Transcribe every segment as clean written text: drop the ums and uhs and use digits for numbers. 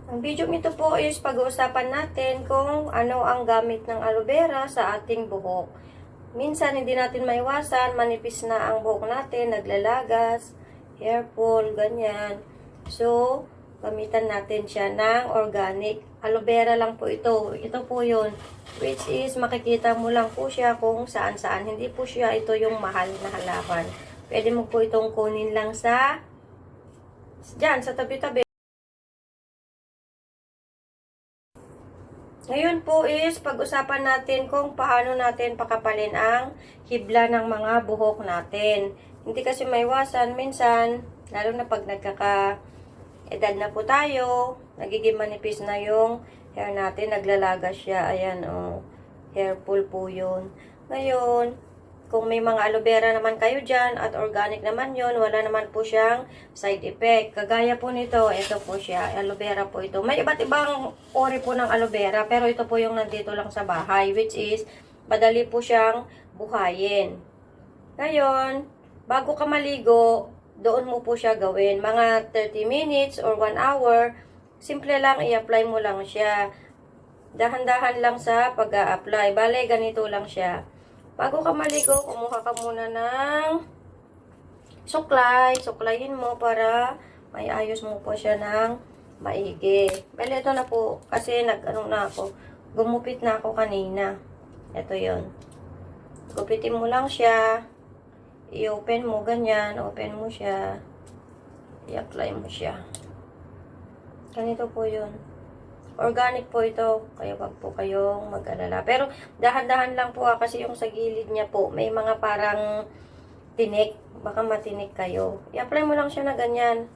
Ang video nito po is pag-uusapan natin kung ano ang gamit ng aloe vera sa ating buhok. Minsan hindi natin maiwasan, manipis na ang buhok natin, naglalagas, hair fall, ganyan. So, gamitan natin siya ng organic. Aloe vera lang po ito. Ito po yun. Which is, makikita mo lang po siya kung saan-saan. Hindi po siya ito yung mahal na halaman. Pwede mo po itong kunin lang dyan, sa tabi-tabi. Ngayon po is pag-usapan natin kung paano natin pakapalin ang hibla ng mga buhok natin. Hindi kasi maiwasan minsan, lalo na pag nagkaka-edad na po tayo, nagiging manipis na yung hair natin, naglalaga siya. Ayan, oh, hair pull po yun. Ngayon, kung may mga aloe vera naman kayo dyan at organic naman yon, wala naman po siyang side effect. Kagaya po nito, ito po siya, aloe vera po ito. May iba't ibang uri po ng aloe vera, pero ito po yung nandito lang sa bahay, which is, madali po siyang buhayin. Ngayon, bago ka maligo, doon mo po siya gawin. Mga 30 minutes or 1 hour, simple lang, i-apply mo lang siya. Dahan-dahan lang sa pag-a-apply. Bale, ganito lang siya. Bago ka maligo, kumuha ka muna ng suklay. Suklayin mo para may ayos mo po siya ng maigi. Bale, ito na po. Kasi nag-ano na ako. Gumupit na ako kanina. Ito yon. Gupitin mo lang siya. I-open mo ganyan. Open mo siya. I-apply mo siya. Ganito po yun. Organic po ito, kaya wag po kayong mag-alala. Pero dahan-dahan lang po kasi yung sa gilid niya po, may mga parang tinik. Baka matinik kayo. I-apply mo lang siya na ganyan.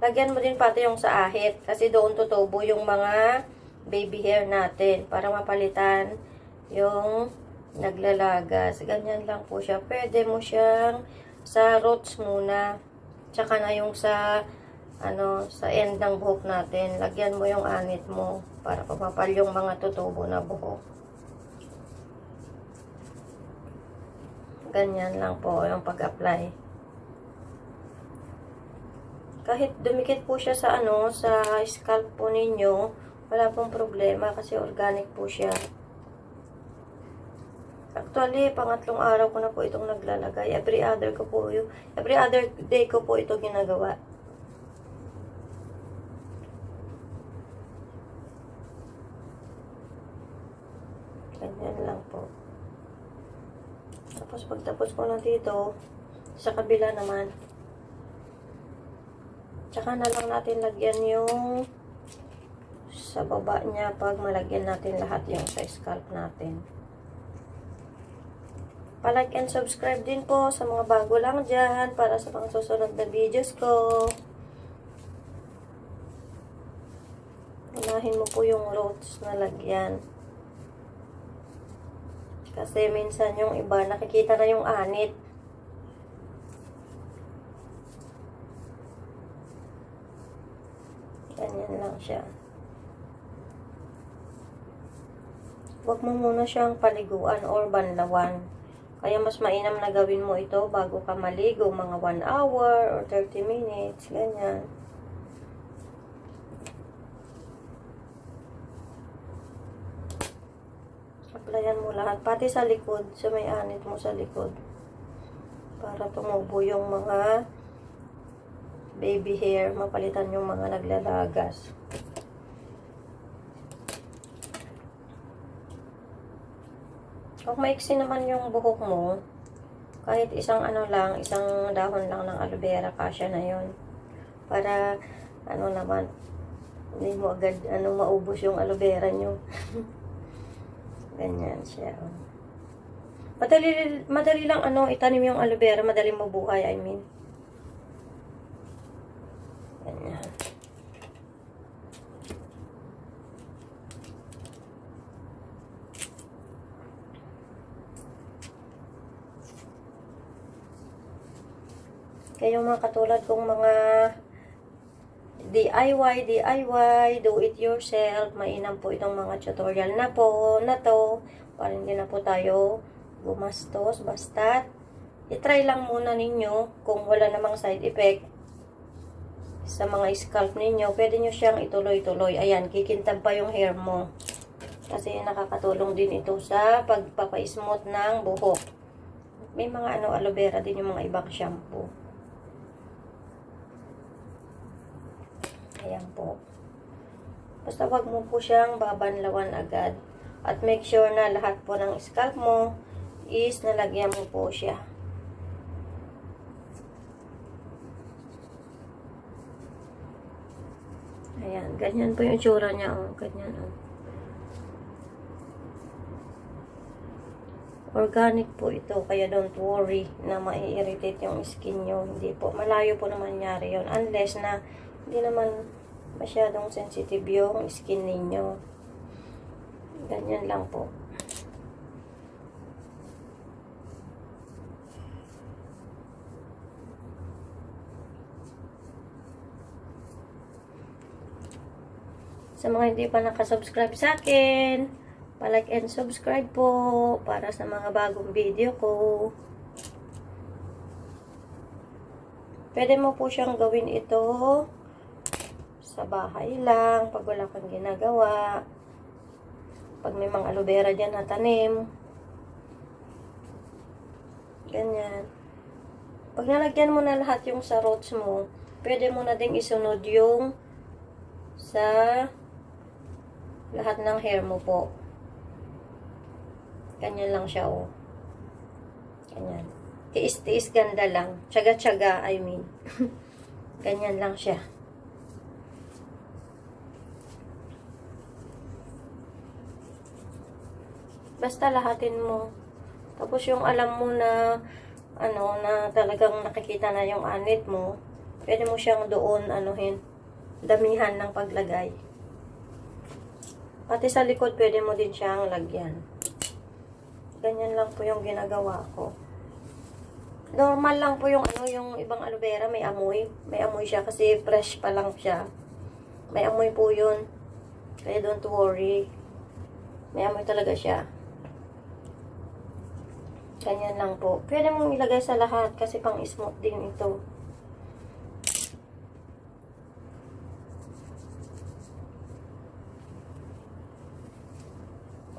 Lagyan mo din pati yung sa ahit kasi doon tutubo yung mga baby hair natin para mapalitan yung naglalagas. Ganyan lang po siya. Pwede mo siyang sa roots muna. Tsaka na yung sa sa end ng buhok natin, lagyan mo yung anit mo para papapal yung mga tutubo na buhok. Ganyan lang po yung pag-apply. Kahit dumikit po siya sa sa scalp po ninyo, wala pong problema kasi organic po siya. Actually, pangatlong araw ko na po itong naglalagay. Every other day ko po ito ginagawa. Ganyan lang po. Tapos pagtapos ko na dito, sa kabila naman, tsaka na lang natin lagyan yung sa baba niya pag malagyan natin lahat yung sa scalp natin. Pa-like and subscribe din po sa mga bago lang dyan para sa mga susunod na videos ko. Unahin mo po yung roots na lagyan. Kasi minsan yung iba, nakikita na yung anit. Ganyan lang siya. Huwag mo muna siyang paliguan or banlawan. Kaya mas mainam na gawin mo ito bago ka maligo. Mga 1 hour or 30 minutes. Ganyan. Applyan mo lahat. Pati sa likod. So may anit mo sa likod. Para tumubo yung mga baby hair. Mapalitan yung mga naglalagas. Kung maiksi naman yung buhok mo, kahit isang isang dahon lang ng aloe vera, kasya na yun. Para, naman, hindi mo agad, maubos yung aloe vera nyo. Ganyan siya. Madali lang, itanim yung aloe vera, madali mabuhay, I mean. Ganyan. Kaya yung mga katulad kong mga DIY, do it yourself, mainam po itong mga tutorial na to, para hindi na po tayo gumastos. Basta, itry lang muna ninyo kung wala namang side effect. sa mga scalp ninyo, pwede nyo siyang ituloy-tuloy. Ayan, kikintab pa yung hair mo. Kasi nakakatulong din ito sa pagpapa-smooth ng buhok. May mga aloe vera din yung mga ibang shampoo. Ayan po. Basta wag mo po siyang babanlawan agad. At make sure na lahat po ng scalp mo is nalagyan mo po siya. Ayan, ganyan po yung itsura niya. Oh. Ganyan, oh. Organic po ito, kaya don't worry na mai-irritate yung skin nyo. Hindi po, malayo po naman nangyari yun. Unless na hindi naman masyadong sensitive yung skin ninyo. Ganyan lang po. Sa mga hindi pa nakasubscribe sa akin, palike and subscribe po para sa mga bagong video ko. Pwede mo po siyang gawin ito sa bahay lang, pag wala kang ginagawa. Pag may mga aloe vera dyan na tanim. Ganyan. Pag nalagyan mo na lahat yung sa roots mo, pwede mo na ding isunod yung sa lahat ng hair mo po. Ganyan lang siya, oh. Ganyan. Tiis-tiis ganda lang. Tsaga-tsaga, I mean. Ganyan lang siya. Basta lahatin mo. Tapos yung alam mo na na talagang nakikita na yung anit mo, pwede mo siyang doon damihan ng paglagay. Pati sa likod pwede mo din siyang lagyan. Ganyan lang po yung ginagawa ko. Normal lang po yung yung ibang aloe vera may amoy. May amoy siya kasi fresh pa lang siya. May amoy po yun. Kaya don't worry. May amoy talaga siya. Ganyan lang po. Pwede mong ilagay sa lahat kasi pang smooth din ito.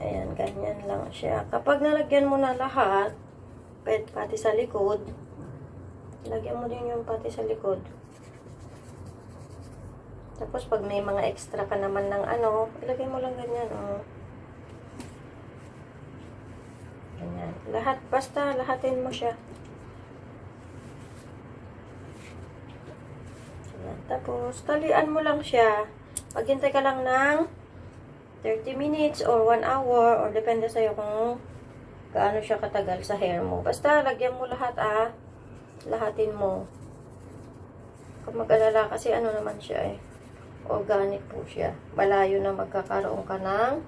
Ayan, ganyan lang siya. Kapag nalagyan mo na lahat, pati sa likod, lagyan mo din yung pati sa likod. Tapos pag may mga extra ka naman ng ilagay mo lang ganyan, oh. Ganyan. Lahat, basta lahatin mo siya. Ganyan. Tapos, talian mo lang siya. Maghintay ka lang ng 30 minutes or 1 hour or depende sa'yo kung gaano siya katagal sa hair mo. Basta, lagyan mo lahat, lahatin mo. Kung mag-alala kasi naman siya organic po siya. Malayo na magkakaroon ka ng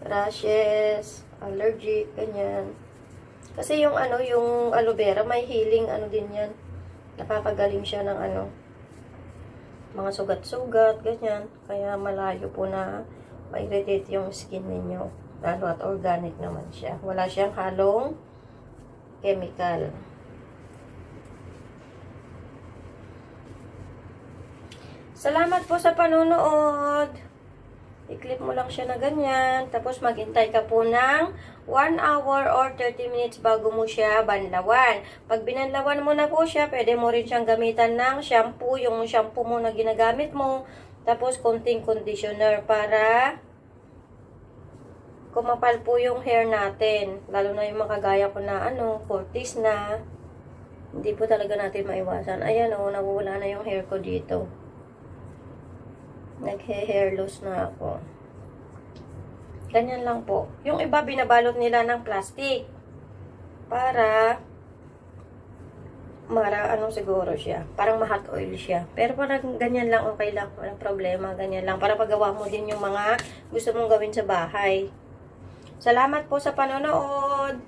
rashes, allergic, ganyan. Kasi yung yung aloe vera, may healing din yan. Nakakagaling siya ng mga sugat-sugat, ganyan. Kaya malayo po na ma-irritate yung skin ninyo. Lalo at organic naman siya. Wala siyang halong chemical. Salamat po sa panonood. I-clip mo lang siya na ganyan. Tapos maghintay ka po ng 1 hour or 30 minutes bago mo siya banlawan. Pag binanlawan mo na po siya, pwede mo rin siyang gamitan ng shampoo. Yung shampoo mo na ginagamit mo. Tapos konting conditioner para kumapal po yung hair natin. Lalo na yung makagaya ko na 40s na. Hindi po talaga natin maiwasan. Ayan nawawala na yung hair ko dito. Naghe-hair loss na ako. Ganyan lang po. Yung iba binabalot nila ng plastic. Para siguro siya. Parang ma-hot oil siya. Pero parang ganyan lang, okay lang. Walang problema. Ganyan lang. Para pagawa mo din yung mga gusto mong gawin sa bahay. Salamat po sa panonood.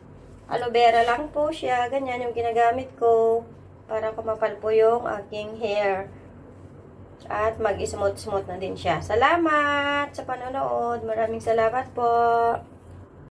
Aloe vera lang po siya. Ganyan yung ginagamit ko. Para kumapal po yung aking hair. At mag-smooth-smooth na din siya. Salamat sa panonood. Maraming salamat po.